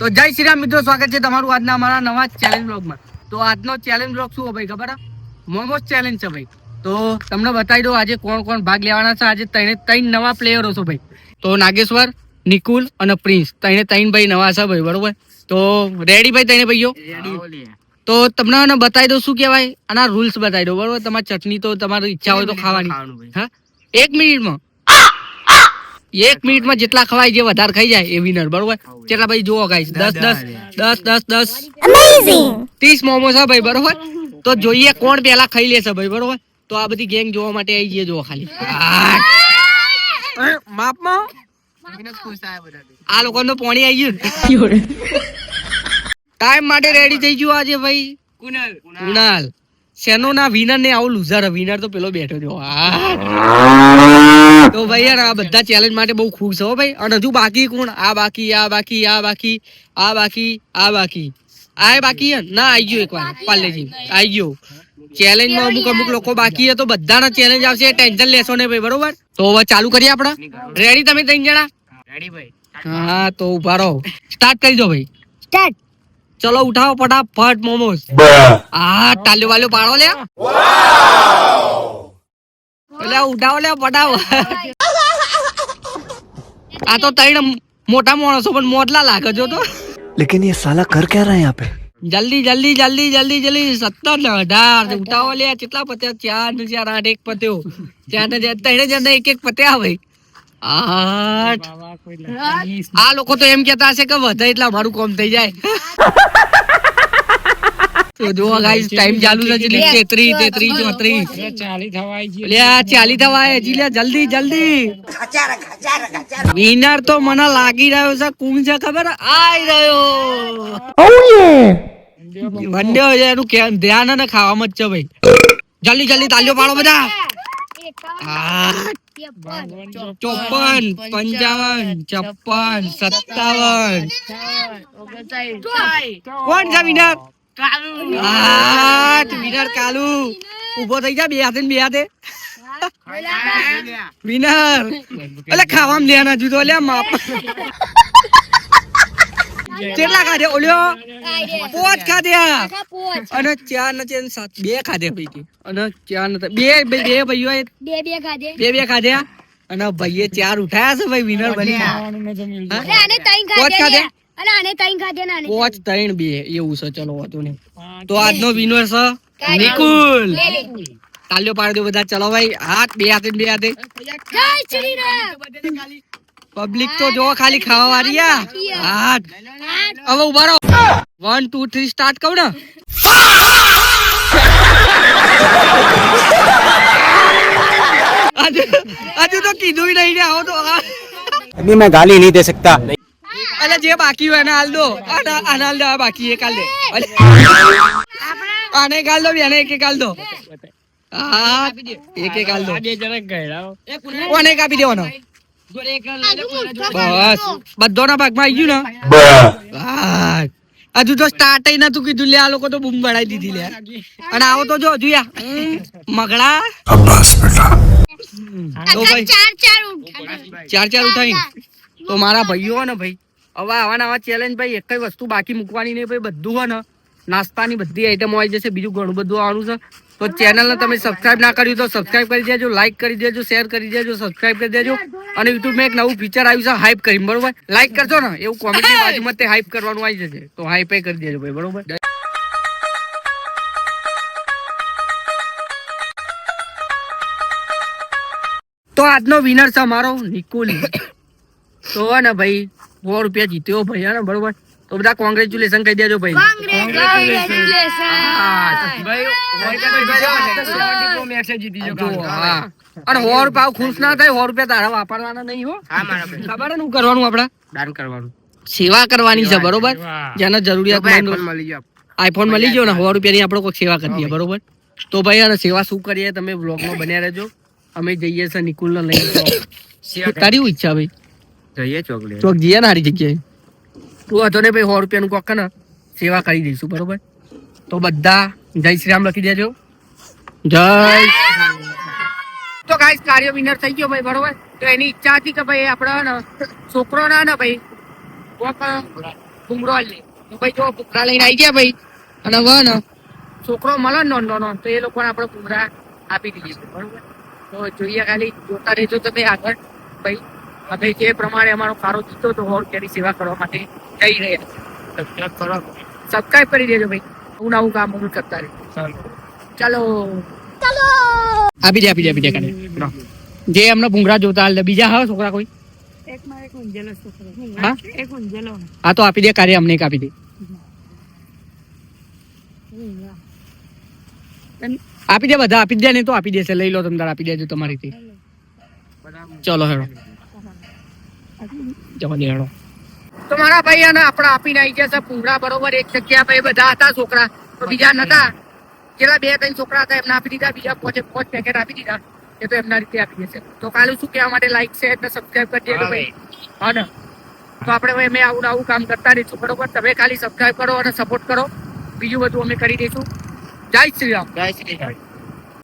તો જય શ્રી રામ મિત્રો, સ્વાગત છે તમારું આજના અમારા નવા ચેલેન્જ બ્લોગમાં. તો આજનો ચેલેન્જ બ્લોગ શું ભાઈ ખબર? મોમોસ ચેલેન્જ છે ભાઈ. તો તમને બતાવી દો આજે કોણ કોણ ભાગ લેવાના છે. આજે ત્રણ નવા પ્લેયરો છો ભાઈ. તો નાગેશ્વર, નિકુલ અને પ્રિન્સ ત્રણ ભાઈ નવા છે ભાઈ, બરોબર? તો રેડી ભાઈ ત્રણે ભાઈઓ? તો તમને બતાવી દો શું કહેવાય, આના રૂલ્સ બતાવી દો, બરોબર? તમારી ચટણી તો તમારી ઈચ્છા હોય તો ખાવાની. હા, 1 મિનિટમાં જેટલા ખવાય, જે વધારે ખાઈ જાય એ વિનર, બરોબર? કેટલા ભાઈ જુઓ ગાઈસ, 10 30 મોમોસ હા ભાઈ, બરોબર? તો જોઈએ કોણ પેલા ખાઈ લેશે ભાઈ, બરોબર? તો આ બધી ગેંગ જોવા માટે આવી જઈએ, જોવો ખાલી માપમાં આ લોકોનું પાણી આવી ગયું. ટાઈમ માટે રેડી થઈ ગયું આજે ભાઈ કુનાલ. શેનો ના વિનર ને આવું લુઝર. વિનર તો પેલો બેઠો જો. તો ભાઈ યાર આ બધા ચેલેન્જ માટે બહુ ખુશ છો ભાઈ. અને હજુ બાકી કોણ? આ બાકી ના આવી ગયો એકવાર પાર્લેજી આવી ગયો. ચેલેન્જ માં અમુક લોકો બાકી છે, તો બધાના ચેલેન્જ આવશે, ટેન્શન લેશો ને ભાઈ, બરોબર? તો હવે ચાલુ કરીએ આપણે. રેડી તમે 3 જણા? રેડી ભાઈ. હા તો ઉભા રહો, સ્ટાર્ટ કરી દો ભાઈ. સ્ટાર્ટ. ચલો ઉઠાવો ફટાફટ મોમોસ. હા તાલ્યો વાલ્યો પાડો લે. એટલે ઉઠાવો લે ફટાફટ. આ તો 3 મોટા માણસો પણ મોડલા લાગે જો તો. लेकिन ये साला कर क्या रहा है यहाँ पे? જલ્દી 17 ને 18 ઉઠાવો લે. કેટલા પત્યા? 4 ને 4 8 એક પત્યો. 4 ને 3 જણ એક પત્યા ભાઈ. 8. આ લોકો તો એમ કેતા હશે કે વધે એટલે અમારું કામ થઈ જાય. તો જો ગાઈસ ટાઈમ ચાલુ છે. 33 34 40 થવાય હજી લે. જલ્દી. વિનર તો મને લાગી રહ્યો છે. કોણ છે ખબર? આઈ રહ્યો. મંડ્યો છે એનું ધ્યાન અને ખાવામાં જ છે ભાઈ. જલ્દી તાલ્યો પાડો બધા. 54 55 56 57. કોણ છે વિનર? વિનર કાલુ. ઉભો થઈ જા, બે હાથે વિનર. એટલે ખાવામાં ધ્યાન હજુ તો લે માપ. કેટલા ખાધે? ઓલ્યો 5 ખાધ્યા. અને 4 ને 7 2 ખાધે ભાઈ. અને 4 ને 2 ભાઈઓ 2 ખાધ્યા. અને ભાઈએ 4 ઉઠાયા છે ભાઈ. વિનર બની. આને 3 2 એવું છે. ચલો વાતો નહીં. તો આજનો વિનર છે નિકુલ. તાલ્યો પાડી દો બધા. ચલો ભાઈ, હાથ બે હાથે. પબ્લિક તો જો ખાલી ખાવા વાળી. હાથ હવે ઉભા રહો. 1 2 3 સ્ટાર્ટ કહું ને. હજુ તો કીધું નહીં ને. આવો તો अभी मैं गाली नहीं दे सकता. અલે જે બાકી હોય એને હાલ દો. આને હાલ દો. આ બાકી એક હાલ દે. આને હાલ દો. બેને એક હાલ દો. હા એક હાલ દો. કોને કાપી દેવાનો? બસ બધોના ભાગમાં આવી ગયું ને. હજુ તો સ્ટાર્ટ નતું કીધું લે. આ લોકો તો બૂમ બનાવી દીધી લે. અને આવો તો જો હજુ મગડા. ચાર ઉઠાઈ. તો મારા ભાઈઓ ને ભાઈ, હવે આવા ચેલેન્જ ભાઈ એક વસ્તુ બાકી મૂકવાની નહીં ભાઈ. બધું હોય ને નાસ્તાની બધી આઈટમો આવી જશે. બીજું ઘણું બધું આવવાનું છે. તો ચેનલને તમે સબસ્ક્રાઇબ ના કર્યું તો સબસ્ક્રાઇબ કરી દેજો, લાઈક કરી દેજો, શેર કરી દેજો, સબસ્ક્રાઇબ કરી દેજો. અને યુટ્યુબમાં એક નવું ફીચર આવ્યું છે હાઈપ કરી, બરોબર? લાઈક કરજો ને એવું કોમેન્ટની બાજુમાં તે હાઈપ કરવાનું આવી જશે. તો હાઈપ કરી દેજો ભાઈ, બરોબર? તો આજનો વિનર છે અમારો નિકુલ. તો ને ભાઈ 100 રૂપિયા જીત્યો ભાઈ, ને બરોબર? તો બધા કોંગ્રેચ્યુલેશન કહી દેજો ભાઈ. અને 100 રૂપિયા ખુશ ના થાય. 100 રૂપિયા તારા વાપરવાના નહીં હો. ખબર ને કરવાનું? આપડે દાન કરવાનું, સેવા કરવાની છે, બરોબર? જેને જરૂરિયાત આઈફોન મળી ગયો ને 100 રૂપિયાની આપણે કોઈ સેવા કરી દઈએ, બરોબર? તો ભાઈ અને સેવા શું કરીએ તમે બ્લોગમાં બન્યા રહેજો. અમે જઈએ છે નિકુલ ને લઈને. તારી ઈચ્છા ભાઈ? જઈએ ચોક જઈએ ને સારી જગ્યાએ. તું હતો ને ભાઈ 100 રૂપિયાનું કોક ને સેવા કરી દઈશું, બરોબર? તો બધા જય શ્રી રામ લખી દેજો. જય. તો ગાઈસ કાર્ય વિનર થઈ ગયો ભાઈ, બરોબર? તો એની ઈચ્છા હતી કે ભાઈ આપડે છોકરો ના ને ભાઈ કોક ભૂંગળો લે તો ભાઈ જો ભૂંગળા લઈને આવી ગયા ભાઈ અને હવે ને છોકરો મળે ને નાનો તો એ લોકોને આપણે ભૂંગળા આપી દઈએ બરોબર તો જોઈએ ખાલી જોતા રહેજો તમે આગળ ભાઈ હવે જે પ્રમાણે અમારો કારો જીતો તો 100 રૂપિયાની સેવા કરવા માટે જઈ રહ્યા સબસ્ક્રાઇબ કરી દેજો ભાઈ હું નવું કામ હું કરતા રહે ચાલો આપી દે કાલે જે એમને ભૂંગળા જોતા હાલ બીજા હા છોકરા કોઈ હા તો આપી દે કાર્ય અમને એક આપી દે આપી દે બધા આપી દે નહીં તો આપી દેશે લઈ લો તમે તાર આપી દેજો તમારી ચલો હેડો જવા દે હેડો તો મારા ભાઈ અને આપણે આપીને આવી ગયા છે ભૂંગળા બરોબર એક જગ્યા ભાઈ બધા હતા છોકરા તો બીજા નતા જેટલા 2-3 છોકરા હતા એમને આપી દીધા બીજા 5 પેકેટ આપી દીધા એ તો એમના રીતે આપી દેશે તો કાલે શું કહેવા માટે લાઈક શેર અને સબસ્ક્રાઇબ કરી દેજો ભાઈ હા ને તો આપણે ભાઈ અમે આવું કામ કરતા રહીશું બરોબર તમે ખાલી સબસ્ક્રાઇબ કરો અને સપોર્ટ કરો બીજું બધું અમે કરી દઈશું જય શ્રી રામ.